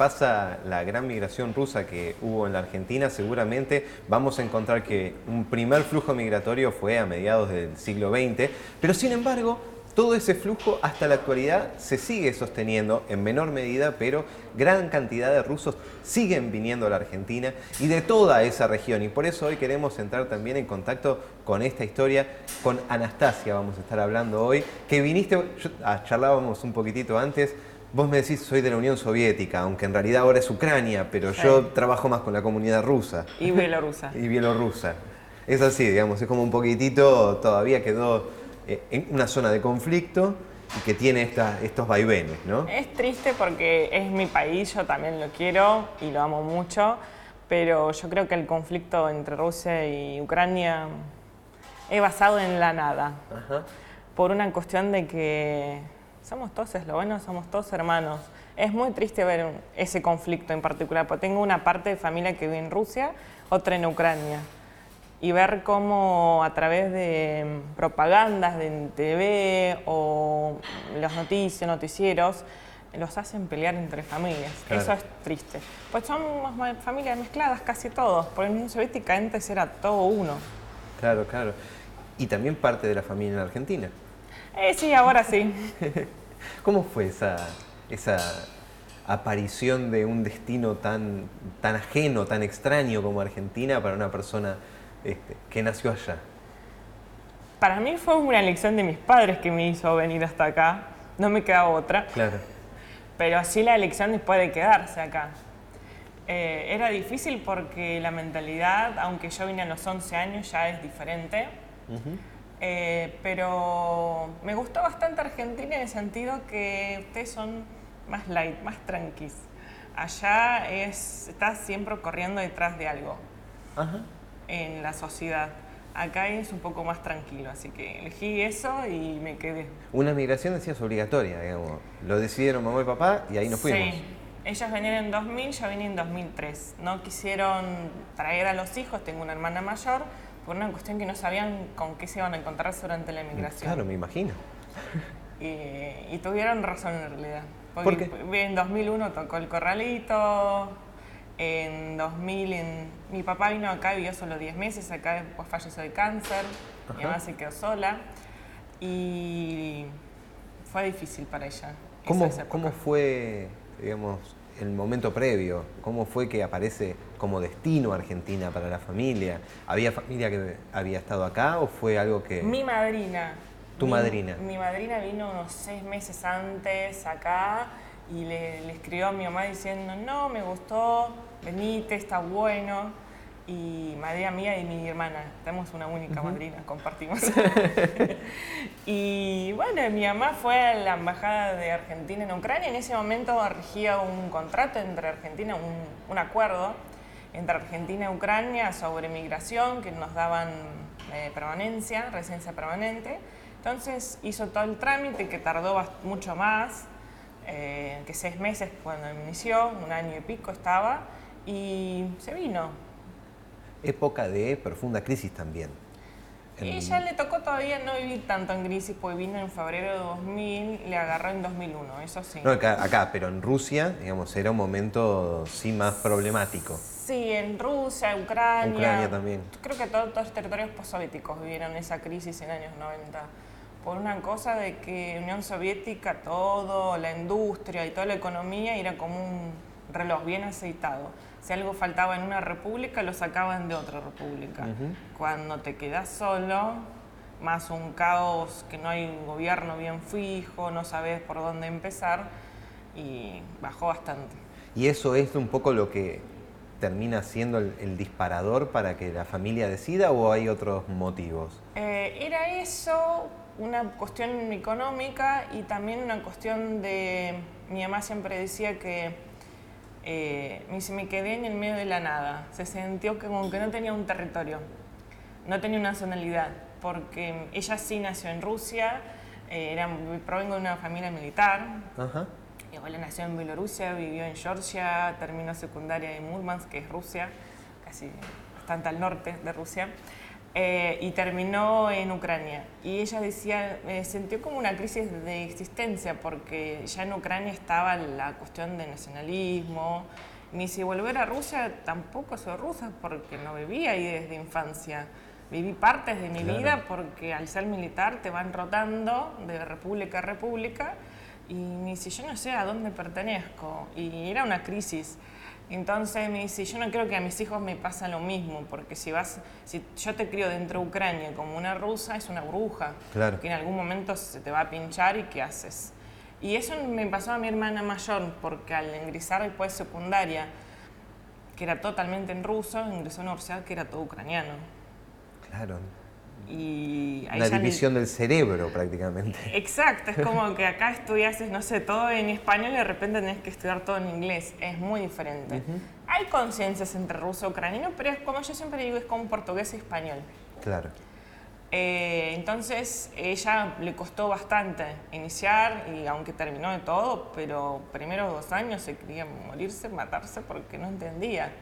repasa la gran migración rusa que hubo en la Argentina, seguramente vamos a encontrar que un primer flujo migratorio fue a mediados del siglo XX, pero sin embargo, todo ese flujo hasta la actualidad se sigue sosteniendo en menor medida, pero gran cantidad de rusos siguen viniendo a la Argentina y de toda esa región. Y por eso hoy queremos entrar también en contacto con esta historia, con Anastasia vamos a estar hablando hoy, que viniste, charlábamos un poquitito antes, vos me decís soy de la Unión Soviética, aunque en realidad ahora es Ucrania, pero Sí. yo trabajo más con la comunidad rusa. Y bielorrusa. Y bielorrusa. Es así, digamos, es como un poquitito, todavía quedó en una zona de conflicto y que tiene estos vaivenes, ¿no? Es triste porque es mi país, yo también lo quiero y lo amo mucho, pero yo creo que el conflicto entre Rusia y Ucrania es basado en la nada. Ajá. Por una cuestión de que somos todos eslovenos, somos todos hermanos. Es muy triste ver ese conflicto en particular, porque tengo una parte de familia que vive en Rusia, otra en Ucrania. Y ver cómo a través de propagandas de TV o las noticias, noticieros, los hacen pelear entre familias. Claro. Eso es triste. Pues somos familias mezcladas casi todos, porque en la Unión Soviética antes era todo uno. Claro, claro. Y también parte de la familia en Argentina. Sí, ahora sí. ¿Cómo fue esa aparición de un destino tan ajeno, tan extraño como Argentina para una persona que nació allá? Para mí fue una elección de mis padres que me hizo venir hasta acá. No me quedaba otra. Claro. Pero así la elección después de quedarse acá. Era difícil porque la mentalidad, aunque yo vine a los 11 años, ya es diferente. Pero me gustó bastante Argentina en el sentido que ustedes son más light, más tranquis. Allá estás siempre corriendo detrás de algo. Ajá. En la sociedad. Acá es un poco más tranquilo, así que elegí eso y me quedé. Una migración, decías, obligatoria, digamos. Lo decidieron mamá y papá y ahí nos fuimos. Sí, ellas venían en 2000, yo vine en 2003. No quisieron traer a los hijos, tengo una hermana mayor, por una cuestión que no sabían con qué se iban a encontrar durante la migración. Claro, me imagino. Y tuvieron razón en realidad. ¿Por qué? En 2001 tocó el corralito. En 2000, mi papá vino acá, vivió solo 10 meses, acá después falleció de cáncer, mi mamá se quedó sola y fue difícil para ella. ¿Cómo fue, digamos, el momento previo? ¿Cómo fue que aparece como destino Argentina para la familia? ¿Había familia que había estado acá o fue algo que...? Mi madrina. ¿Tu madrina? Mi madrina vino unos 6 meses antes acá y le escribió a mi mamá diciendo, no, me gustó, venite, está bueno. Y madrina mía y mi hermana, tenemos una única madrina, compartimos. Y bueno, mi mamá fue a la embajada de Argentina en Ucrania. En ese momento regía un contrato entre Argentina, un acuerdo entre Argentina y Ucrania sobre migración, que nos daban permanencia, residencia permanente. Entonces hizo todo el trámite que tardó mucho más, que 6 meses cuando inició, 1 año y pico estaba, y se vino. Época de profunda crisis también. Y ya le tocó todavía no vivir tanto en crisis, porque vino en febrero de 2000, le agarró en 2001, eso sí. No, acá, pero en Rusia, digamos, era un momento sí más problemático. Sí, en Rusia, Ucrania. Ucrania también. Creo que todos los territorios postsoviéticos vivieron esa crisis en años 90. Por una cosa de que Unión Soviética, todo, la industria y toda la economía era como un reloj bien aceitado. Si algo faltaba en una república, lo sacaban de otra república. Cuando te quedas solo, más un caos, que no hay un gobierno bien fijo, no sabes por dónde empezar, y bajó bastante. ¿Y eso es un poco lo que termina siendo el disparador para que la familia decida o hay otros motivos? Era eso, una cuestión económica y también una cuestión de... Mi mamá siempre decía que me quedé en el medio de la nada. Se sintió como que no tenía un territorio, no tenía una nacionalidad, porque ella sí nació en Rusia, provengo de una familia militar. Ajá. Mi abuela nació en Bielorrusia, vivió en Georgia, terminó secundaria en Murmansk, que es Rusia, casi bastante al norte de Rusia. y terminó en Ucrania. Y ella decía, sintió como una crisis de existencia porque ya en Ucrania estaba la cuestión del nacionalismo. Ni si volver a Rusia tampoco soy rusa porque no vivía ahí desde infancia. Viví partes de mi vida porque al ser militar te van rotando de república a república y me dice, yo no sé a dónde pertenezco. Y era una crisis. Entonces me dice, yo no creo que a mis hijos me pasa lo mismo, porque si yo te crío dentro de Ucrania como una rusa, es una bruja, que en algún momento se te va a pinchar y ¿qué haces? Y eso me pasó a mi hermana mayor, porque al ingresar después de secundaria, que era totalmente en ruso, ingresó a una universidad que era todo ucraniano. Claro. Y una división del cerebro prácticamente. Exacto, es como que acá estudias, no sé, todo en español y de repente tenés que estudiar todo en inglés, es muy diferente. Hay conciencias entre ruso y ucraniano, pero es como yo siempre digo, es como portugués y español. Claro. Entonces, ella le costó bastante iniciar, y aunque terminó de todo, pero primeros 2 años se quería morirse, matarse, porque no entendía.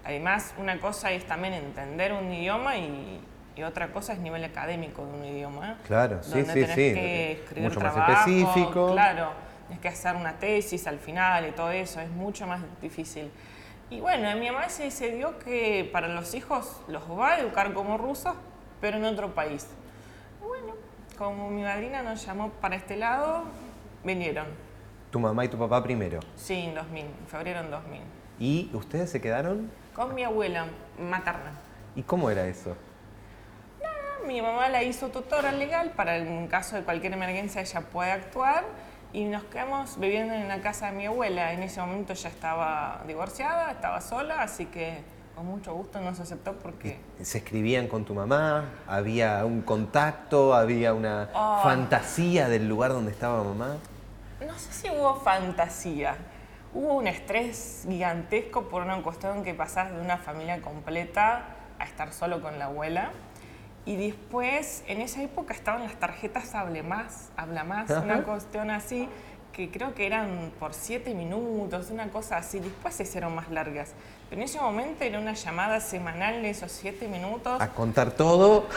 Además, una cosa es también entender un idioma y otra cosa es nivel académico de un idioma. Claro, sí, donde tenés que escribir mucho trabajo, más específico. Claro, tenés que hacer una tesis al final y todo eso, es mucho más difícil. Y bueno, mi mamá se decidió que para los hijos los va a educar como rusos, pero en otro país. Bueno, como mi madrina nos llamó para este lado, vinieron. ¿Tu mamá y tu papá primero? Sí, en 2000, en febrero en 2000. ¿Y ustedes se quedaron? Con mi abuela materna. ¿Y cómo era eso? Mi mamá la hizo tutora legal para en caso de cualquier emergencia ella puede actuar y nos quedamos viviendo en la casa de mi abuela. En ese momento ya estaba divorciada, estaba sola, así que con mucho gusto nos aceptó porque... ¿Se escribían con tu mamá? ¿Había un contacto? ¿Había una fantasía del lugar donde estaba mamá? No sé si hubo fantasía. Hubo un estrés gigantesco por una cuestión que pasás de una familia completa a estar solo con la abuela. Y después, en esa época estaban las tarjetas Habla Más, una cuestión así, que creo que eran por 7 minutos, una cosa así. Después se hicieron más largas. Pero en ese momento era una llamada semanal de esos 7 minutos. A contar todo.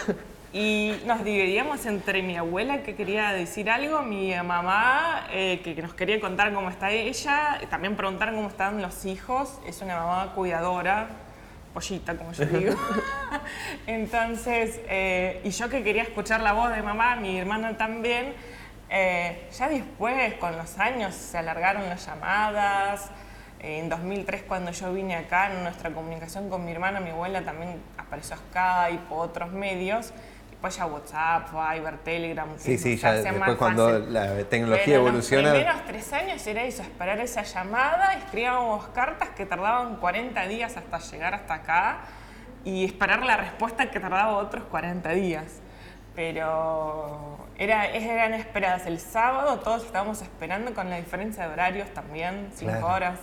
Y nos dividíamos entre mi abuela que quería decir algo, mi mamá que nos quería contar cómo está ella, también preguntar cómo están los hijos. Es una mamá cuidadora, pollita, como yo digo. Entonces, y yo que quería escuchar la voz de mamá, mi hermana también, ya después, con los años, se alargaron las llamadas. En 2003, cuando yo vine acá, en nuestra comunicación con mi hermana, mi abuela también apareció Skype o otros medios. Después ya WhatsApp, Viber, Telegram. Sí, ya después cuando la tecnología evoluciona. Los primeros 3 años era eso, esperar esa llamada, escribíamos cartas que tardaban 40 días hasta llegar hasta acá y esperar la respuesta que tardaba otros 40 días. Pero eran esperadas. El sábado todos estábamos esperando con la diferencia de horarios también, 5 horas.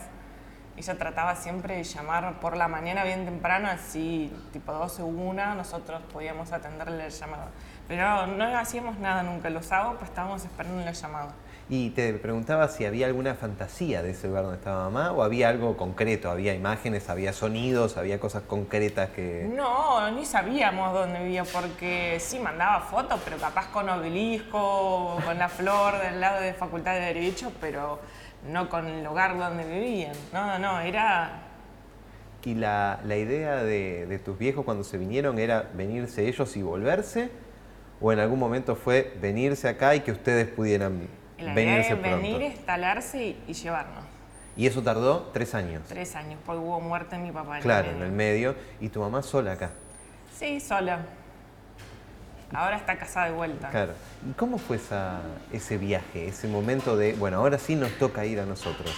Y yo trataba siempre de llamar por la mañana bien temprano, así tipo 12 o 1, nosotros podíamos atenderle la llamada. Pero no hacíamos nada nunca, los sábados pues estábamos esperando la llamada. Y te preguntaba si había alguna fantasía de ese lugar donde estaba mamá o había algo concreto, había imágenes, había sonidos, había cosas concretas que... No, ni sabíamos dónde vivía porque sí mandaba fotos, pero capaz con obelisco, con la flor del lado de Facultad de Derecho, pero no con el lugar donde vivían. No, era... ¿Y la idea de tus viejos cuando se vinieron era venirse ellos y volverse? ¿O en algún momento fue venirse acá y que ustedes pudieran venirse pronto? Venir, instalarse y llevarnos. ¿Y eso tardó 3 años? 3 años, porque hubo muerte de mi papá. Claro, en el medio. ¿Y tu mamá sola acá? Sí, sola. Ahora está casada de vuelta. Claro. ¿Y cómo fue ese viaje, ese momento de, bueno, ahora sí nos toca ir a nosotros?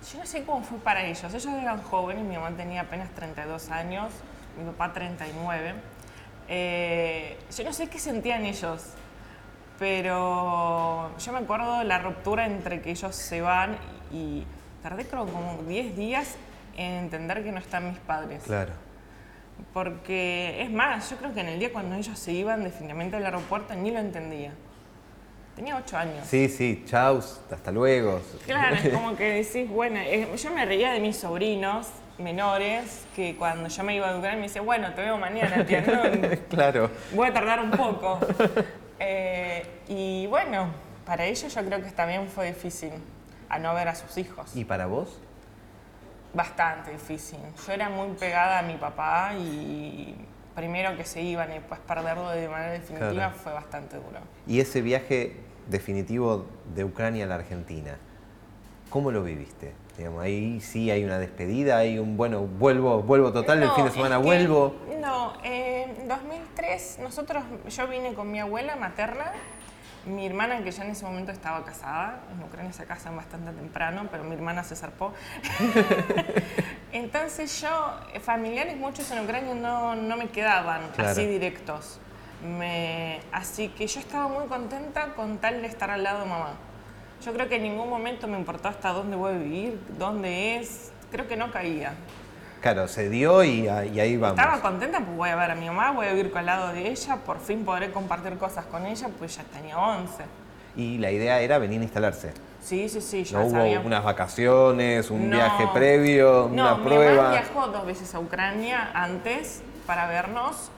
Yo no sé cómo fue para ellos. Ellos eran jóvenes, mi mamá tenía apenas 32 años, mi papá 39. Yo no sé qué sentían ellos, pero yo me acuerdo de la ruptura entre que ellos se van y tardé creo como 10 días en entender que no están mis padres. Claro. Porque, es más, yo creo que en el día cuando ellos se iban definitivamente del aeropuerto ni lo entendía. Tenía 8 años. Sí, chau, hasta luego. Claro, es como que decís, bueno, yo me reía de mis sobrinos, menores que cuando yo me iba a Ucrania me dice, bueno, te veo mañana, tía, ¿no? Claro. Voy a tardar un poco. Y bueno, para ellos yo creo que también fue difícil a no ver a sus hijos. ¿Y para vos? Bastante difícil. Yo era muy pegada a mi papá y primero que se iban y después perderlo de manera definitiva Claro. fue bastante duro. Y ese viaje definitivo de Ucrania a la Argentina, ¿cómo lo viviste? Digamos, ahí sí hay una despedida, hay un, bueno, vuelvo total, el fin de semana es que- vuelvo. No, en 2003 yo vine con mi abuela materna, mi hermana que ya en ese momento estaba casada, en Ucrania se casan bastante temprano, pero mi hermana se zarpó. Entonces familiares muchos en Ucrania no me quedaban Claro. así directos. Así que yo estaba muy contenta con tal de estar al lado de mamá. Yo creo que en ningún momento me importó hasta dónde voy a vivir, dónde es, creo que no caía. Claro, se dio y ahí vamos. Estaba contenta porque voy a ver a mi mamá, voy a vivir al lado de ella, por fin podré compartir cosas con ella, pues ya tenía 11. Y la idea era venir a instalarse. Sí, ya No hubo sabía. unas vacaciones, un No. viaje previo, No, una mi prueba. mamá viajó 2 veces a Ucrania antes para vernos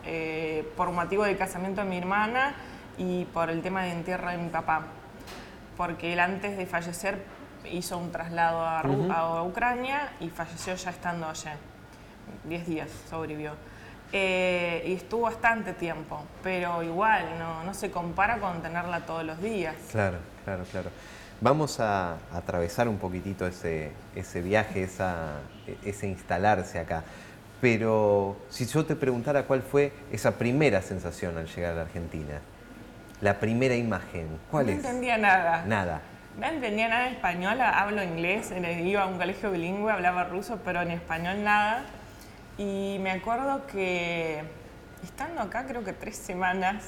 por motivo del casamiento de mi hermana y por el tema de entierro de mi papá. Porque él antes de fallecer hizo un traslado a Ucrania y falleció ya estando allá. 10 días sobrevivió. Y estuvo bastante tiempo, pero igual no se compara con tenerla todos los días. Claro. Vamos a atravesar un poquitito ese viaje, ese instalarse acá. Pero si yo te preguntara cuál fue esa primera sensación al llegar a la Argentina, la primera imagen, ¿cuál No es? entendía nada. Nada. No entendía nada de español, hablo inglés, iba a un colegio bilingüe, hablaba ruso, pero en español nada. Y me acuerdo que estando acá, creo que 3 semanas,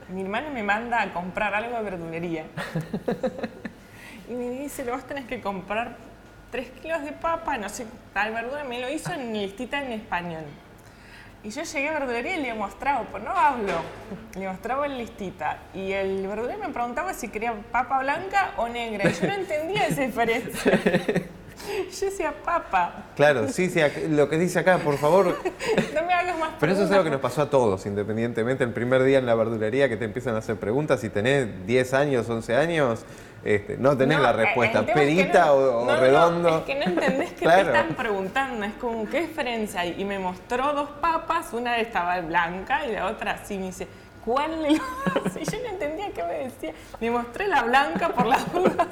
mi hermana me manda a comprar algo de verdulería. Y me dice, vos tenés que comprar 3 kilos de papa, no sé, tal verdura, me lo hizo en listita en español. Y yo llegué a verdulería y le mostraba, pues no hablo, le mostraba en listita. Y el verdulero me preguntaba si quería papa blanca o negra. Y yo no entendía esa diferencia. Yo decía papa. Claro, sí, lo que dice acá, por favor. No me hagas más preguntas. Pero eso es algo que nos pasó a todos, independientemente. El primer día en la verdulería que te empiezan a hacer preguntas, si tenés 10 años, 11 años, no tenés la respuesta. el tema es que ¿Perita no- o no, redondo? No, es que no entendés qué Claro. te están preguntando. Es como, ¿qué diferencia hay? Y me mostró 2 papas, una estaba blanca y la otra así. Me dice, ¿cuál de las dos? Y yo no entendía qué me decía. Le mostré la blanca por las dudas.